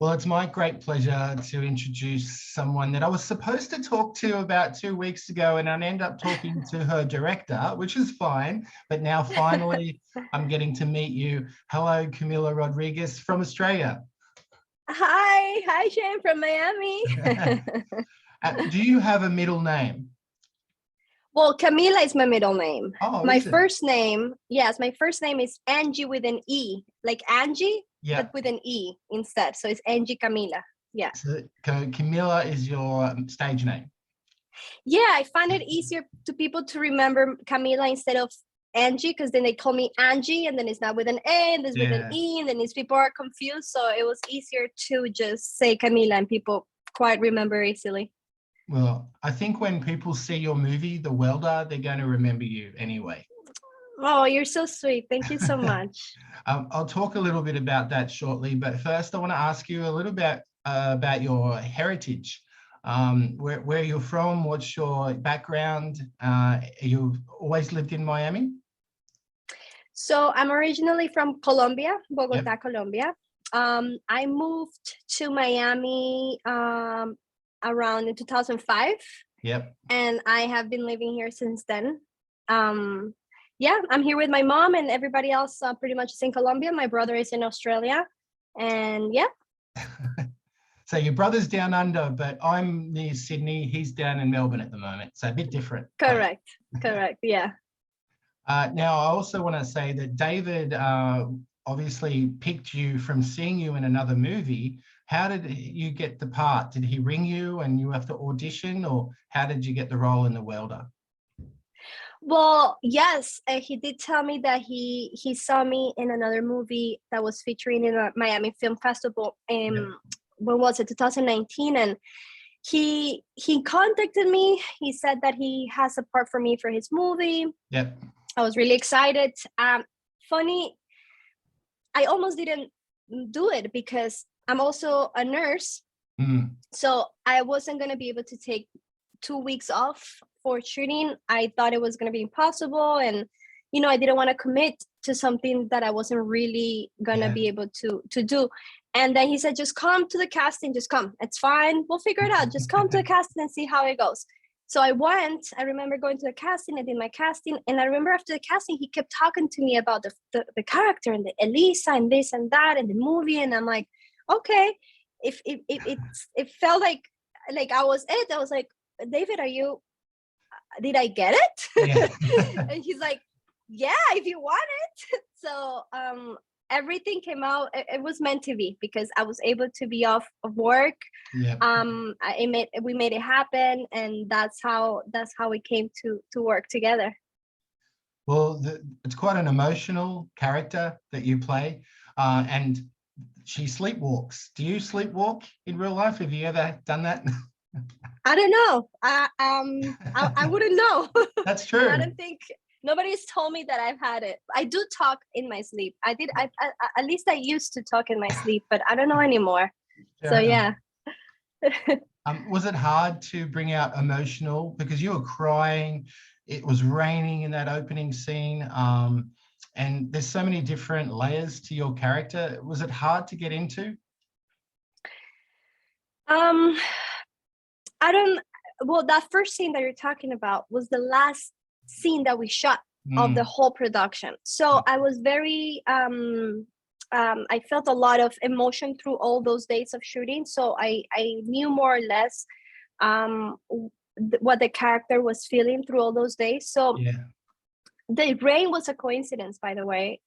Well, it's my great pleasure to introduce someone that I was supposed to talk to about 2 weeks ago, and I ended up talking to her director, which is fine. But now finally, I'm getting to meet you. Hello, Camila Rodriguez from Australia. Hi, Shane from Miami. Do you have a middle name? Well, Camila is my middle name. Oh, my is it? first name, yes, my first name is Angie with an E, like Angie, Yeah. but with an E instead. So it's Angie Camila. Yeah. So Camila is your stage name. Yeah, I find it easier to people to remember Camila instead of Angie, because then they call me Angie, and then it's not with an A, and it's with an E, and then people are confused. So it was easier to just say Camila, and people quite remember easily. Well, I think when people see your movie, The Welder, they're going to remember you anyway. Oh, you're so sweet. Thank you so much. I'll talk a little bit about that shortly, but first I want to ask you a little bit about your heritage. Where you're from, what's your background? You've always lived in Miami? So I'm originally from Colombia, Bogota, Yep. Colombia. I moved to Miami around in 2005. Yep. And I have been living here since then. Yeah, I'm here with my mom, and everybody else pretty much is in Colombia. My brother is in Australia, and yeah. So your brother's down under, but I'm near Sydney. He's down in Melbourne at the moment, so a bit different. Correct, correct, yeah. Now, I also want to say that David obviously picked you from seeing you in another movie. How did you get the part? Did he ring you and you have to audition, or how did you get the role in The Welder? Well, yes, he did tell me that he saw me in another movie that was featuring in a Miami Film Festival. Yep. When was it? 2019, and he contacted me. He said that he has a part for me for his movie. Yep. I was really excited. Funny, I almost didn't do it because I'm also a nurse. So I wasn't going to be able to take 2 weeks off for shooting. I thought it was going to be impossible. And, you know, I didn't want to commit to something that I wasn't really going to be able to do. And then he said, just come to the casting, just come. It's fine. We'll figure it out. Just come to the casting and see how it goes. So I went. I remember going to the casting. I did my casting. And I remember after the casting, he kept talking to me about the character and the Elisa and this and that and the movie. And I'm like, okay. If it felt like I was it. I was like, David, did I get it? Yeah. And he's like, yeah, if you want it. So everything came out. It was meant to be because I was able to be off of work. Yep. We made it happen, and that's how we came to work together. Well, it's quite an emotional character that you play, and she sleepwalks. Do you sleepwalk in real life? Have you ever done that? I don't know. I wouldn't know. That's true. I don't think nobody's told me that I've had it. I do talk in my sleep. I at least I used to talk in my sleep, but I don't know anymore. So yeah. Was it hard to bring out emotional because you were crying? It was raining in that opening scene, and there's so many different layers to your character. Was it hard to get into? Well, that first scene that you're talking about was the last scene that we shot of the whole production. So I was very, I felt a lot of emotion through all those days of shooting. So I knew more or less what the character was feeling through all those days. So the rain was a coincidence, by the way.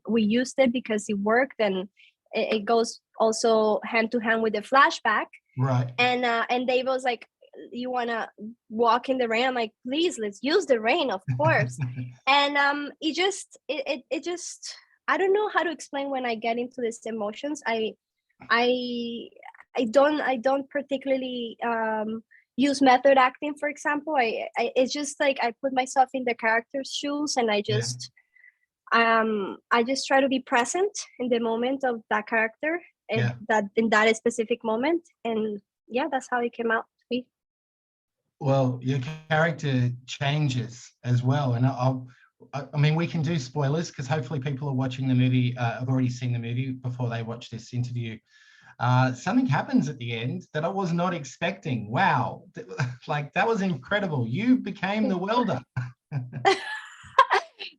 We used it because it worked, and it goes also hand to hand with the flashback. Right. And Dave was like, you want to walk in the rain? I'm like, please, let's use the rain, of course. And it just I don't know how to explain when I get into these emotions. I don't particularly use method acting, for example. It's just like I put myself in the character's shoes, and I just try to be present in the moment of that character, and that in that specific moment. And yeah, that's how it came out to be. Well, your character changes as well, and I mean, we can do spoilers because hopefully people are watching the movie, have already seen the movie before they watch this interview. something happens at the end that I was not expecting. Wow. Like, that was incredible. You became the welder.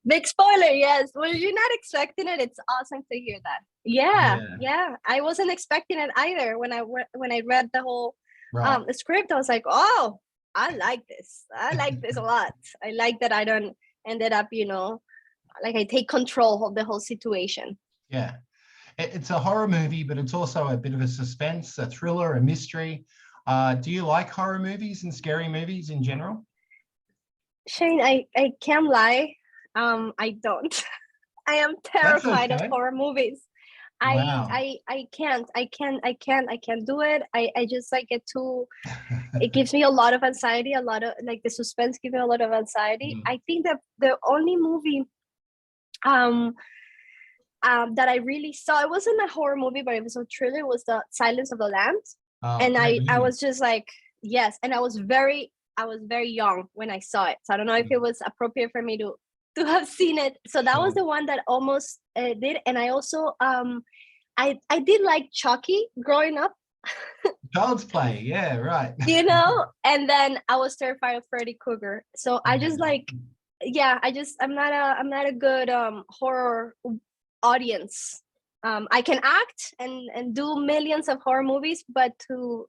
Big spoiler, yes. Well, you're not expecting it. It's awesome to hear that. Yeah. I wasn't expecting it either. When I read the whole script, I was like, oh, I like this. I like this a lot. I like that I don't ended up, like I take control of the whole situation. Yeah. It's a horror movie, but it's also a bit of a suspense, a thriller, a mystery. Do you like horror movies and scary movies in general? Shane, I can't lie. I don't. I am terrified of horror movies. Wow. I can't do it. I just like it too. It gives me a lot of anxiety, a lot of like the suspense gives me a lot of anxiety. I think that the only movie that I really saw, it wasn't a horror movie, but it was a thriller, was the Silence of the Lambs. And I was just like, yes. And I was very young when I saw it. So I don't know if it was appropriate for me to have seen it. So that was the one that almost did. And I also, I did like Chucky growing up. Child's Play, yeah, right. And then I was terrified of Freddy Krueger. So I just like, I'm not a good horror audience. I can act and do millions of horror movies, but to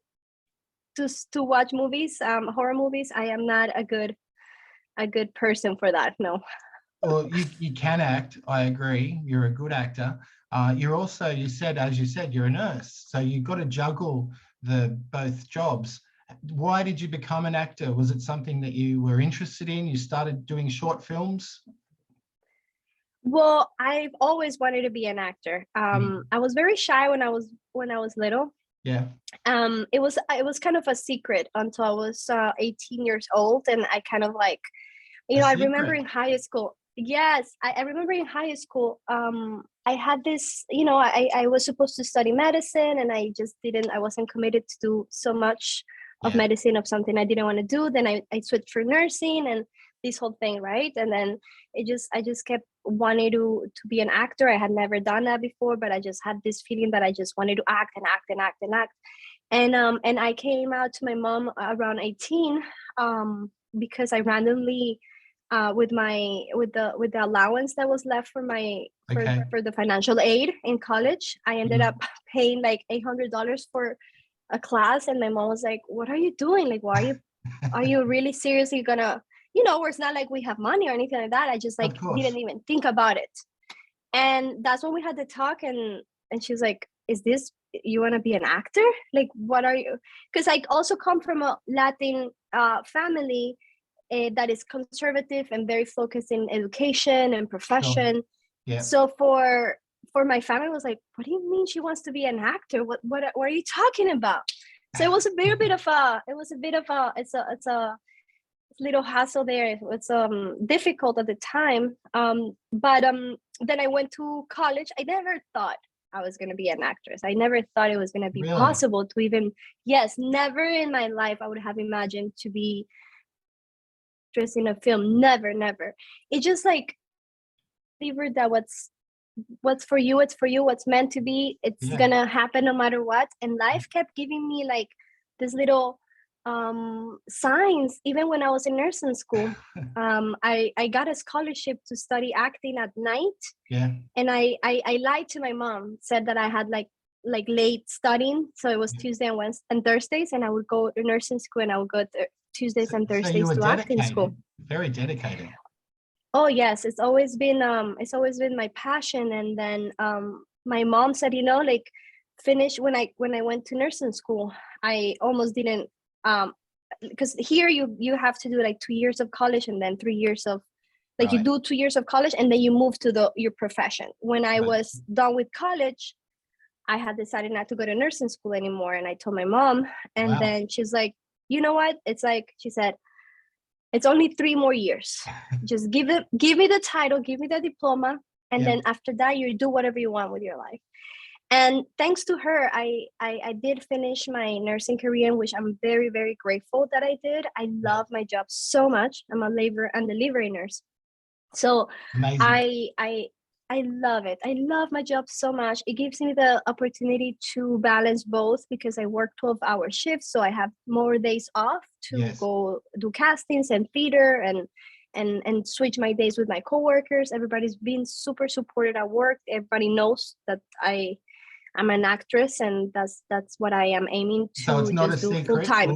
watch movies, horror movies, I am not a good person for that. No. Well, you can act. I agree. You're a good actor. You're also, as you said, you're a nurse. So you've got to juggle both jobs. Why did you become an actor? Was it something that you were interested in? You started doing short films? Well, I've always wanted to be an actor. I was very shy when I was little. Yeah. It was kind of a secret until I was 18 years old, and I kind of like, I remember in high school. Yes, I remember in high school. I had this, I was supposed to study medicine, and I just didn't. I wasn't committed to do so much of medicine, of something I didn't want to do. Then I switched for nursing and this whole thing, right? And then I just kept wanting to be an actor. I had never done that before, but I just had this feeling that I just wanted to act and act and act and act. And I came out to my mom around 18 because I randomly with the allowance that was left for for the financial aid in college, I ended up paying like $800 for a class, and my mom was like, "What are you doing? Like, why are you really seriously gonna?" Where it's not like we have money or anything like that. I just like didn't even think about it. And that's when we had the talk, and she was like, "Is this, you want to be an actor? Like, what are you?" Because I also come from a Latin family that is conservative and very focused in education and profession. Sure. Yeah. So for my family, was like, "What do you mean she wants to be an actor? What are you talking about?" So it was a bit of a it's a little hassle there. It's difficult at the time. But then I went to college. I never thought I was going to be an actress. I never thought it was going to be possible to even, never in my life I would have imagined to be actress in a film. Never. It just like figured that what's for you, it's for you. What's meant to be, it's gonna happen no matter what. And life kept giving me like this little signs. Even when I was in nursing school, I got a scholarship to study acting at night. And I lied to my mom, said that I had like late studying, so it was Tuesday and Wednesday and Thursdays, and I would go to nursing school, and I would go Tuesdays and Thursdays to acting school. Very dedicated. Oh yes, it's always been my passion. And then my mom said, like, finish. When I went to nursing school, I almost didn't, because here you have to do like 2 years of college and then 3 years of you do 2 years of college and then you move to your profession. When I was done with college, I had decided not to go to nursing school anymore, and I told my mom, and then she's like, "You know what? It's like," she said, "it's only 3 more years. Just give me the title, give me the diploma, and then after that, you do whatever you want with your life." And thanks to her, I did finish my nursing career, which I'm very, very grateful that I did. I love my job so much. I'm a labor and delivery nurse. So amazing. I I love it. I love my job so much. It gives me the opportunity to balance both because I work 12-hour shifts, so I have more days off to go do castings and theater and switch my days with my coworkers. Everybody's been super supportive at work. Everybody knows that I'm an actress, and that's what I am aiming to. So it's not just a do secret. Full time.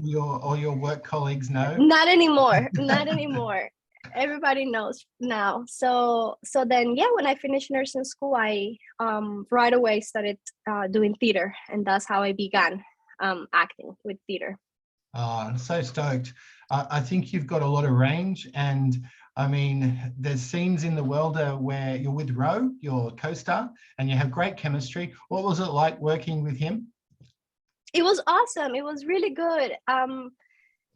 All your work colleagues know. Not anymore. Not anymore. Everybody knows now. So then, yeah, when I finished nursing school, I right away started doing theater, and that's how I began acting with theater. Oh, I'm so stoked. I think you've got a lot of range, and I mean, there's scenes in The Welder where you're with Ro, your co-star, and you have great chemistry. What was it like working with him? It was awesome. It was really good.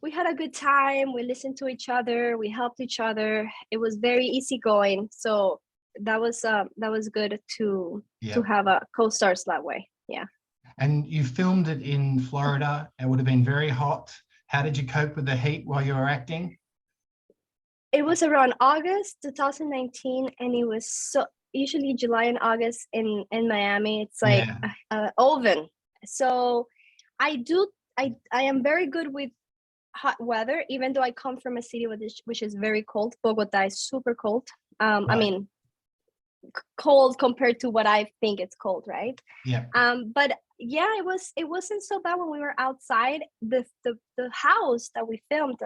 We had a good time. We listened to each other. We helped each other. It was very easygoing. So that was good to have a co-stars that way. Yeah. And you filmed it in Florida. It would have been very hot. How did you cope with the heat while you were acting? It was around August 2019, and it was so usually July and August in Miami. It's like an oven. So I am very good with hot weather, even though I come from a city which is very cold. Bogota is super cold. Right. I mean, cold compared to what I think it's cold, right? Yeah. But yeah, it wasn't so bad when we were outside. The house that we filmed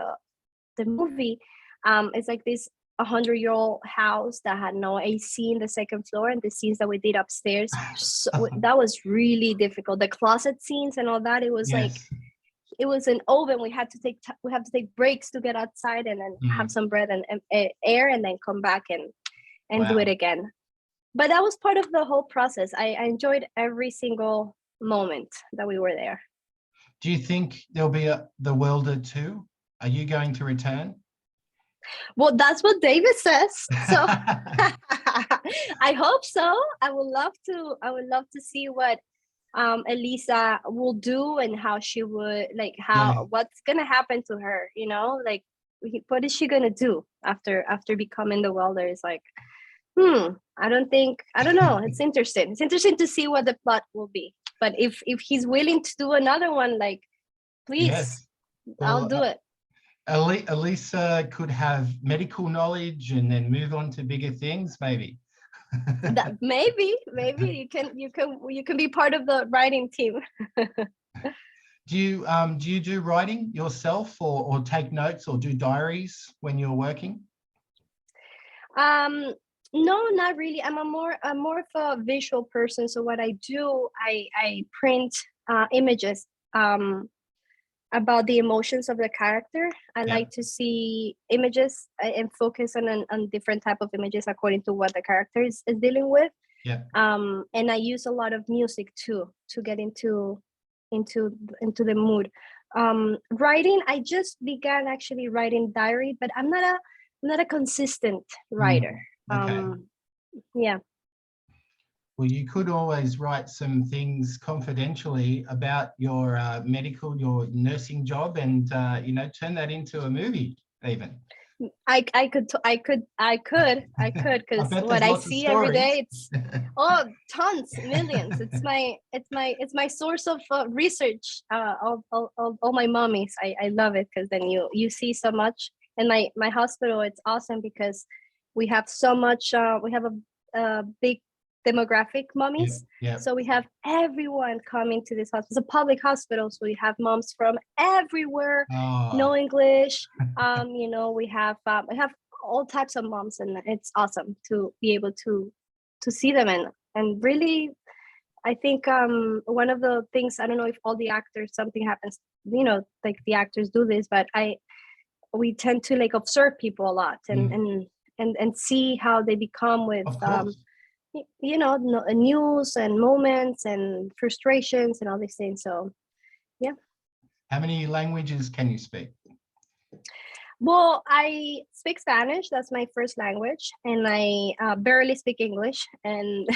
the movie, it's like this 100-year-old house that had no AC in the second floor, and the scenes that we did upstairs, so that was really difficult. The closet scenes and all that, it was like it was an oven. We have to take breaks to get outside and then have some bread and air, and then come back and do it again. But that was part of the whole process. I enjoyed every single moment that we were there. Do you think there'll be The Welder 2? Are you going to return? Well, that's what David says. So I hope so. I would love to see what Elisa will do and how she would what's gonna happen to her, like what is she gonna do after becoming the welder. Is like I don't know. It's interesting. It's interesting to see what the plot will be. But if he's willing to do another one, like, please, I'll do it. Elisa could have medical knowledge and then move on to bigger things, maybe. Maybe you can be part of the writing team. Do you do writing yourself, or take notes, or do diaries when you're working? No, not really. I'm more of a visual person. So what I do, I print images about the emotions of the character. I like to see images and focus on different type of images according to what the character is dealing with. Yeah. And I use a lot of music too to get into the mood. Writing, I just began actually writing diary, but I'm not a consistent writer. Okay. Yeah. Well, you could always write some things confidentially about your your nursing job, and turn that into a movie even. I could because what I see every day, it's tons, millions. It's my source of research. All my mummies. I love it because then you see so much. And my hospital, it's awesome because we have so much. We have a big demographic mummies. Yeah. So we have everyone coming to this hospital. It's a public hospital, so we have moms from everywhere. No English. We have all types of moms, and it's awesome to be able to see them and really. I think one of the things, I don't know if all the actors, something happens, like the actors do this, but we tend to like observe people a lot and see how they become with news and moments and frustrations and all these things. So yeah. How many languages can you speak? Well, I speak Spanish. That's my first language, and I barely speak English. And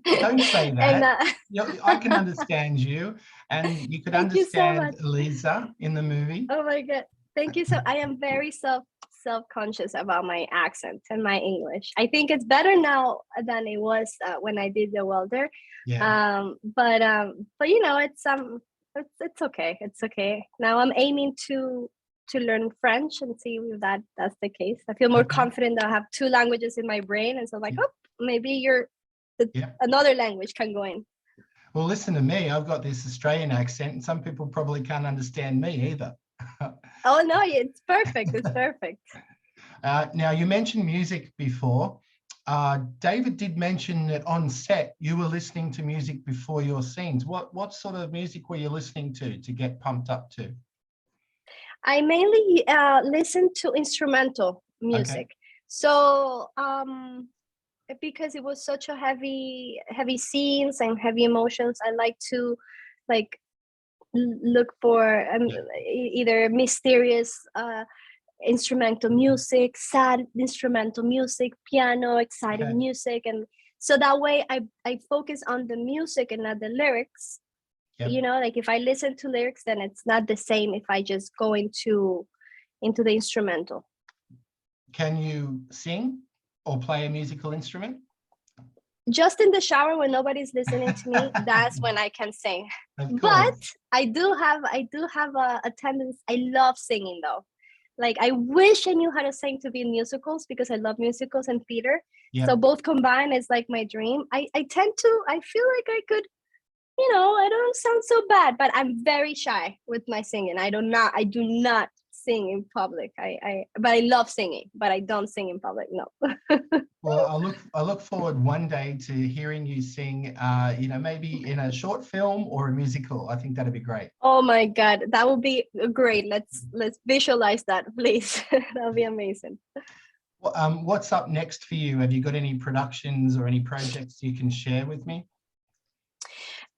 don't say that. I can understand you, and you could understand Elisa in the movie. Oh my God! Thank you. So I am very self-conscious about my accent and my English. I think it's better now than it was when I did the welder. Yeah. But you know, it's okay. It's okay. Now I'm aiming to learn French and see if that's the case. I feel more confident that I have two languages in my brain, and so I'm like, oh, maybe another language can go in. Well, listen to me. I've got this Australian accent, and some people probably can't understand me either. Oh no, it's perfect. It's perfect. Now, you mentioned music before. David did mention that on set you were listening to music before your scenes. What sort of music were you listening to get pumped up to? I mainly listen to instrumental music. So because it was such a heavy scenes and heavy emotions, I like to look for either mysterious instrumental music, sad instrumental music, piano, exciting music, and so that way I focus on the music and not the lyrics. You know, like if I listen to lyrics, then it's not the same if I just go into the instrumental. Can you sing or play a musical instrument? Just in the shower when nobody's listening to me, that's when I can sing. But I do have a tendency. I love singing though. Like I wish I knew how to sing to be in musicals because I love musicals and theater. So both combined is like my dream. I feel like I could, you know, I don't sound so bad, but I'm very shy with my singing. I do not sing in public. But I love singing, but I don't sing in public. No. Well, I look forward one day to hearing you sing, you know, maybe in a short film or a musical. I think that'd be great. Oh my God, that would be great. Let's visualize that, please. That would be amazing. What's up next for you? Have you got any productions or any projects you can share with me?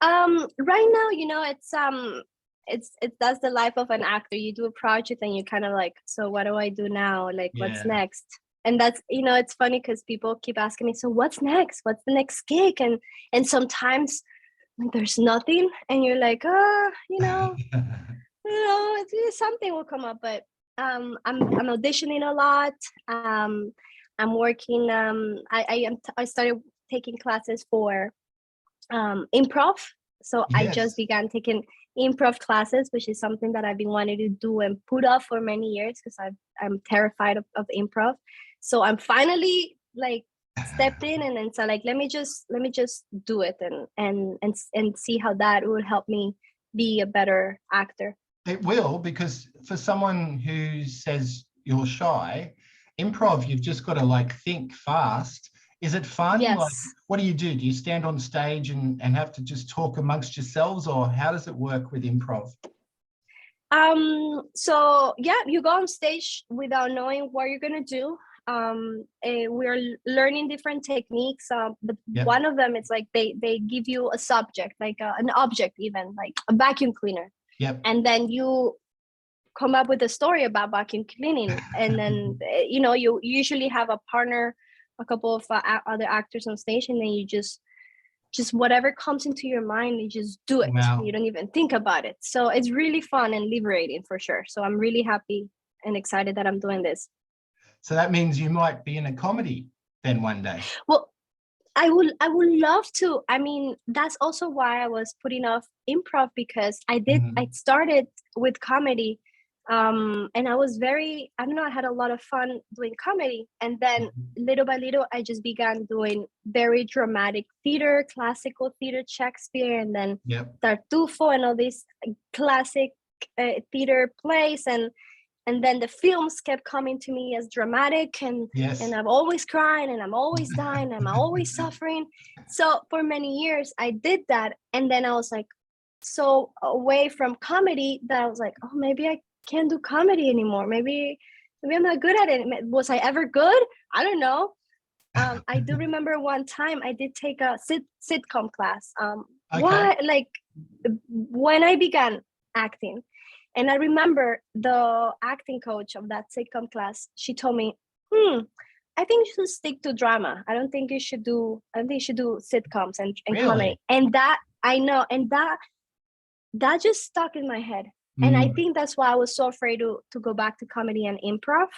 Right now, you know, it's that's the life of an actor. You do a project and you kind of like, so what do I do now? Like, what's next? And that's, you know, it's funny because people keep asking me, so what's next? What's the next gig? And sometimes there's nothing, and you're like, you know, something will come up. But I'm auditioning a lot. I'm working. I started taking classes for improv. So I just began taking improv classes, which is something that I've been wanting to do and put off for many years because I'm terrified of improv. So I'm finally like stepped in and then so like let me just do it and see how that will help me be a better actor. It will, because for someone who says you're shy, improv, you've just got to like think fast. Is it fun? Yes. Like, what do? Do you stand on stage and have to just talk amongst yourselves, or how does it work with improv? So yeah, you go on stage without knowing what you're gonna do. We're learning different techniques, but one of them is like they give you a subject, like an object, even like a vacuum cleaner. And then you come up with a story about vacuum cleaning, and then you know, you usually have a partner, a couple of other actors on stage, and then you just whatever comes into your mind, you just do it. You don't even think about it. So it's really fun and liberating for sure. So I'm really happy and excited that I'm doing this. So that means you might be in a comedy then one day. Well, I would love to. I mean, that's also why I was putting off improv, because I started with comedy. And I was I had a lot of fun doing comedy. And then little by little, I just began doing very dramatic theater, classical theater, Shakespeare, and then Tartufo and all these classic theater plays. And then the films kept coming to me as dramatic, and I'm always crying and I'm always dying and I'm always suffering. So for many years I did that. And then I was like so away from comedy that I was like, oh, maybe I can't do comedy anymore. Maybe I'm not good at it. Was I ever good? I don't know. I do remember one time I did take a sitcom class. When I began acting. And I remember the acting coach of that sitcom class, she told me, I think you should stick to drama. I don't think you should do sitcoms and comedy. And that, I know, and that just stuck in my head. And I think that's why I was so afraid to go back to comedy and improv.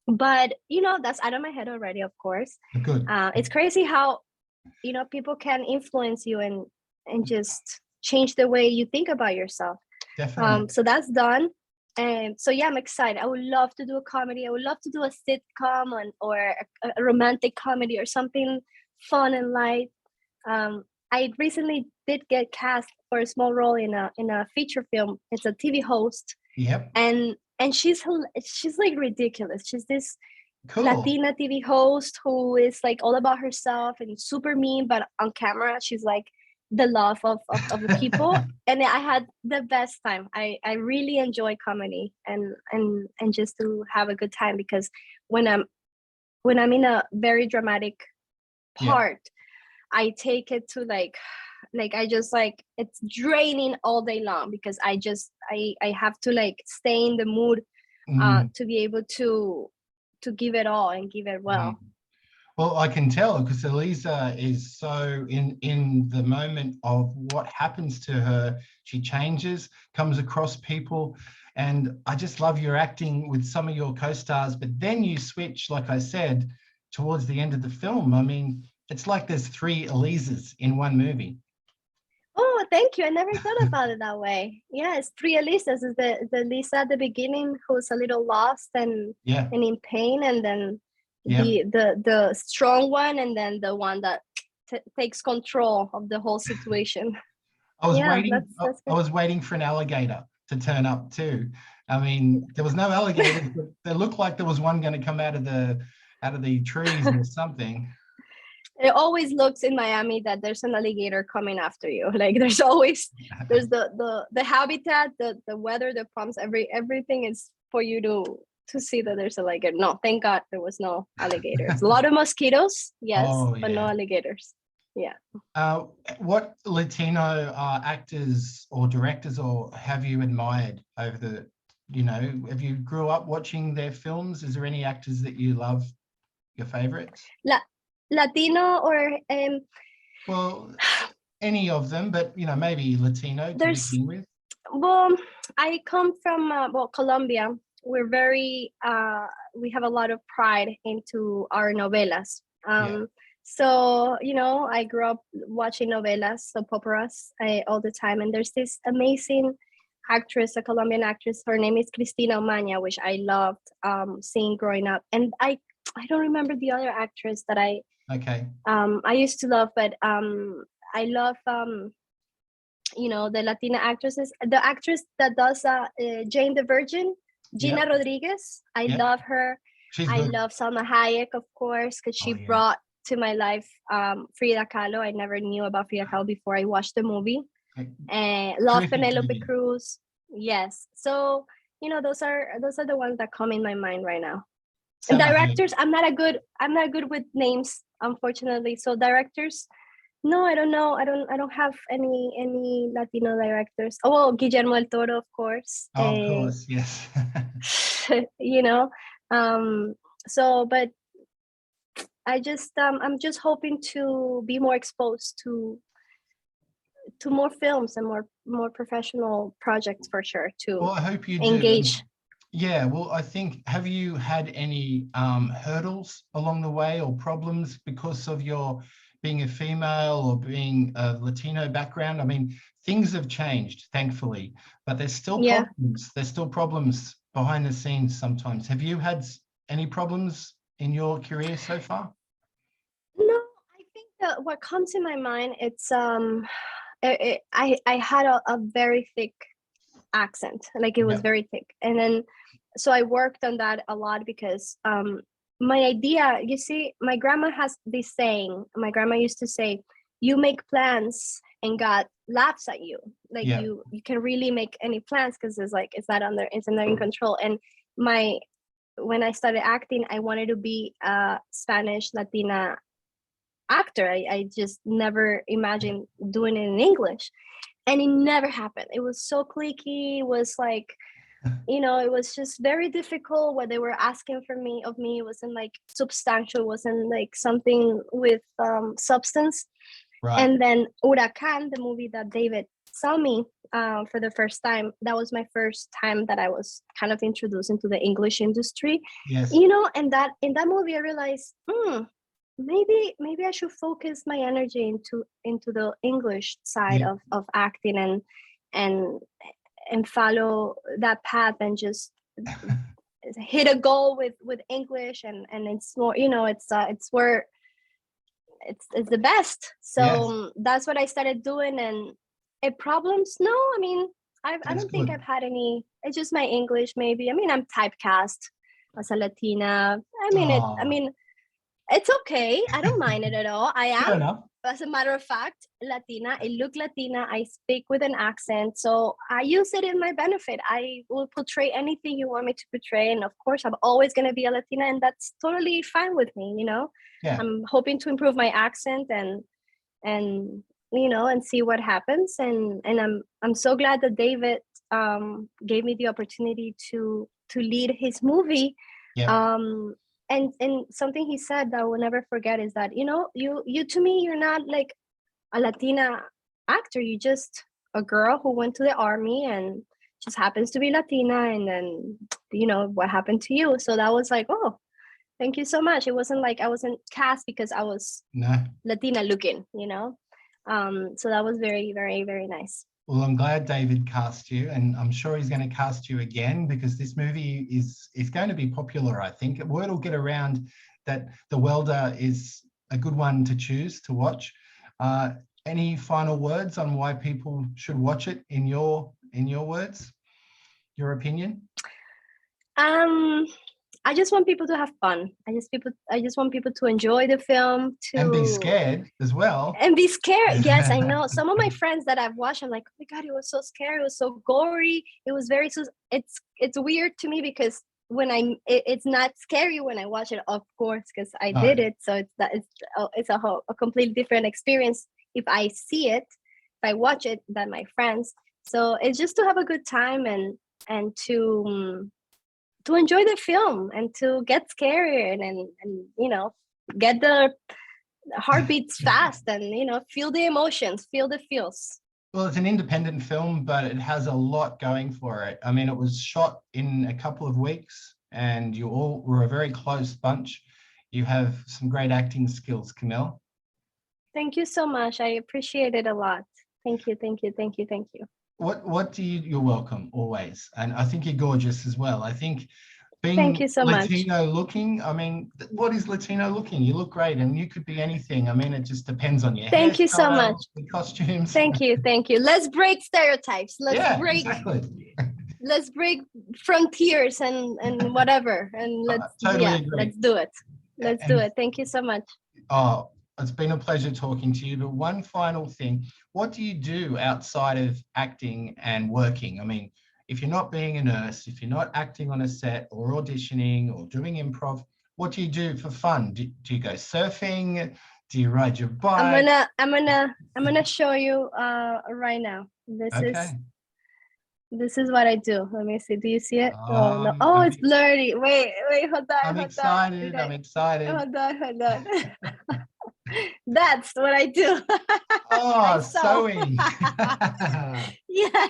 But that's out of my head already, of course. Good. It's crazy how people can influence you and just change the way you think about yourself. Definitely. So that's done. And so yeah, I'm excited. I would love to do a comedy. I would love to do a sitcom or a romantic comedy or something fun and light. I recently did get cast for a small role in a feature film. It's a TV host. Yep. And she's like ridiculous. She's this cool Latina TV host who is like all about herself and super mean, but on camera she's like the love of the people. And I had the best time. I really enjoy comedy and just to have a good time, because when I'm in a very dramatic part, I take it to like I just like, it's draining all day long, because I have to like stay in the mood to be able to give it all and give it well. Well, I can tell, because Elisa is so in the moment of what happens to her. She changes, comes across people, and I just love your acting with some of your co-stars. But then you switch, like I said, towards the end of the film. I mean, it's like there's 3 Elisas in one movie. Oh, thank you. I never thought about it that way. Yeah, it's 3 Elisas. It's the Lisa at the beginning who's a little lost and in pain, and then the strong one, and then the one that takes control of the whole situation. I was waiting for an alligator to turn up too. I mean, there was no alligators, but it looked like there was one going to come out of the trees or something. It always looks in Miami that there's an alligator coming after you. Like there's the habitat, the weather, the palms, everything is for you to see that there's a alligator. No, thank God there was no alligators. A lot of mosquitoes, yes, but no alligators. Yeah. What Latino actors or directors or have you admired over the, have you grew up watching their films? Is there any actors that you love, your favorites? Latino or well, any of them, but maybe Latino to begin with. Well, I come from Colombia. We're very we have a lot of pride into our novelas. So I grew up watching novelas, soap operas all the time, and there's this amazing actress, a Colombian actress. Her name is Cristina Omaña, which I loved seeing growing up, and I don't remember the other actress that I used to love, but I love the Latina actresses. The actress that does Jane the Virgin, Gina Rodriguez. I love her. I love Salma Hayek, of course, because she brought to my life Frida Kahlo. I never knew about Frida Kahlo before I watched the movie. Love Penelope Cruz. Yes. So those are the ones that come in my mind right now. And directors, I'm not good with names, unfortunately. So directors, no, I don't know. I don't have any Latino directors. Oh, well, Guillermo del Toro, of course. Of course, yes. So, but I just I'm just hoping to be more exposed to more films and more professional projects, for sure, to I hope you engage. Do. Yeah, well, I think, have you had any hurdles along the way or problems because of your being a female or being a Latino background? I mean, things have changed, thankfully, but there's still problems. There's still problems behind the scenes sometimes. Have you had any problems in your career so far? No, I think that what comes to my mind, it's I had a very thick accent, like it was very thick, and then so I worked on that a lot, because my idea, you see, my grandma has this saying. My grandma used to say, you make plans and God laughs at you. Like you can really make any plans, because it's not in control. And when I started acting, I wanted to be a Spanish Latina actor. I just never imagined doing it in English, and it never happened. It was so cliquey. It was like, it was just very difficult. What they were asking of me, it wasn't like substantial. It wasn't like something with substance. Right. And then Huracan, the movie that David saw me for the first time, that was my first time that I was kind of introduced into the English industry. Yes. You know, and that in that movie I realized, maybe I should focus my energy into the English side of acting and follow that path and just hit a goal with English, and it's more, you know, it's where it's the best. So that's what I started doing. And problems, no, I mean, I don't think I've had any. It's just my English, maybe. I mean, I'm typecast as a Latina. I mean, it's okay. I don't mind it at all. I am, as a matter of fact, Latina. I look Latina. I speak with an accent. So I use it in my benefit. I will portray anything you want me to portray. And of course, I'm always going to be a Latina. And that's totally fine with me, you know? Yeah. I'm hoping to improve my accent and you know, and see what happens. And I'm so glad that David gave me the opportunity to lead his movie. And something he said that I will never forget is that, you know, you to me, you're not like a Latina actor. You're just a girl who went to the army and just happens to be Latina. And then, you know, what happened to you? So that was like, oh, thank you so much. It wasn't like I wasn't cast because I was Latina looking, you know? So that was very, very, very nice. Well, I'm glad David cast you, and I'm sure he's going to cast you again, because this movie is going to be popular, I think. Word will get around that The Welder is a good one to choose to watch. Any final words on why people should watch it in your words, your opinion? I just want people to have fun. I just want people to enjoy the film, and be scared as well. And be scared. Yes, I know. Some of my friends that I've watched, I'm like, oh my God, it was so scary. It was so gory. It was very. It's weird to me because it's not scary when I watch it, of course, because I did it. So it's a completely different experience if I see it, if I watch it, than my friends. So it's just to have a good time and to enjoy the film and to get scared and you know, get the heartbeats fast and, you know, feel the emotions, feel the feels. Well, it's an independent film, but it has a lot going for it. I mean, it was shot in a couple of weeks and you all were a very close bunch. You have some great acting skills, Camille. Thank you so much. I appreciate it a lot. Thank you, thank you, thank you, thank you. You're welcome, always. And I think you're gorgeous as well. I think being Thank you so Latino much. looking, I mean, what is Latino looking? You look great and you could be anything. I mean, it just depends on your Thank you so much. The costumes. Thank you, thank you. Let's break stereotypes. Exactly. Let's break frontiers and whatever. And let's agree. Let's do it. Let's do it. Thank you so much. Oh, it's been a pleasure talking to you. But one final thing, what do you do outside of acting and working? I mean, if you're not being a nurse, if you're not acting on a set or auditioning or doing improv, what do you do for fun? Do you go surfing? Do you ride your bike? I'm gonna show you right now. This is what I do. Let me see. Do you see it? Oh no! Oh, it's blurry. Wait, hold on. I'm excited. I'm excited. Hold on. That's what I do. Oh, sewing. Yeah.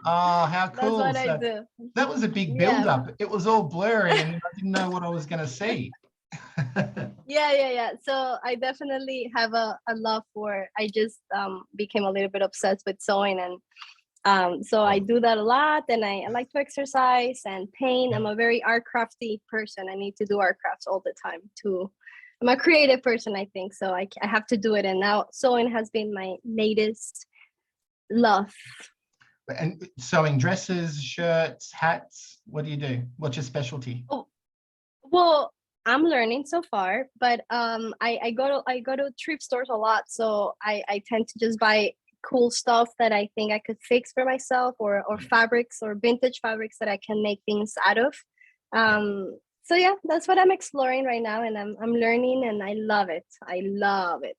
Oh, how cool. That's what I do. That was a big build-up. It was all blurry and I didn't know what I was going to see. Yeah. So I definitely have a love for, I just became a little bit obsessed with sewing, and so I do that a lot, and I like to exercise and paint. I'm a very art crafty person. I need to do art crafts all the time too. I'm a creative person, I think, so I have to do it. And now sewing has been my latest love. And sewing dresses, shirts, hats, what do you do? What's your specialty? Oh, well, I'm learning so far, but I go to thrift stores a lot, so I tend to just buy cool stuff that I think I could fix for myself, or fabrics or vintage fabrics that I can make things out of. So yeah, that's what I'm exploring right now, and I'm learning, and I love it. I love it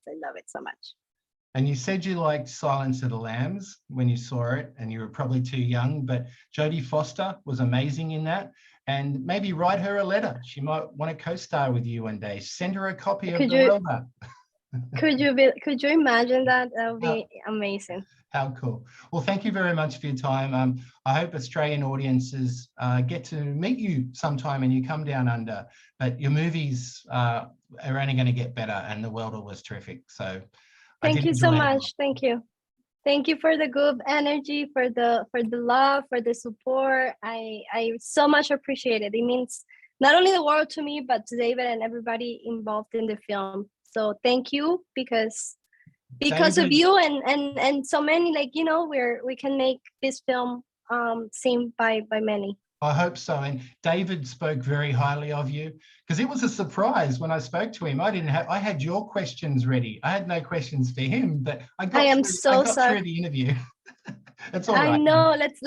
so much. And you said you liked Silence of the Lambs when you saw it, and you were probably too young, but Jodie Foster was amazing in that. And maybe write her a letter. She might want to co-star with you one day. Send her a copy of The Welder. Could you imagine that? That would be amazing. How cool. Well, thank you very much for your time. I hope Australian audiences get to meet you sometime and you come down under. But your movies are only going to get better, and The Welder was terrific. So I Thank did you so enjoy it. much. Thank you. Thank you for the good energy, for the love, for the support. I so much appreciate it. It means not only the world to me, but to David and everybody involved in the film. So thank you, because David, of you and so many, like, you know, we can make this film seen by many. I hope so. And David spoke very highly of you, because it was a surprise when I spoke to him. I had your questions ready. I had no questions for him, but I got through the interview. That's all right. I know. Let's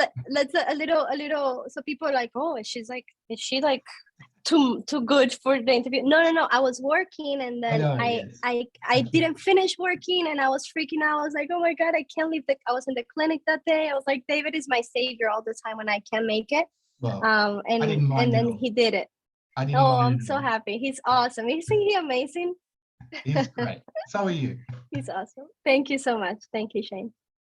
a little. So people are like, oh, is she like too good for the interview? No. I was working, and then I didn't finish working, and I was freaking out. I was like, oh my God, I can't leave I was in the clinic that day. I was like, David is my savior all the time when I can't make it. Well, and then he did it. I'm so happy. He's awesome. Isn't he amazing? He's great. So are you. He's awesome. Thank you so much. Thank you, Shane.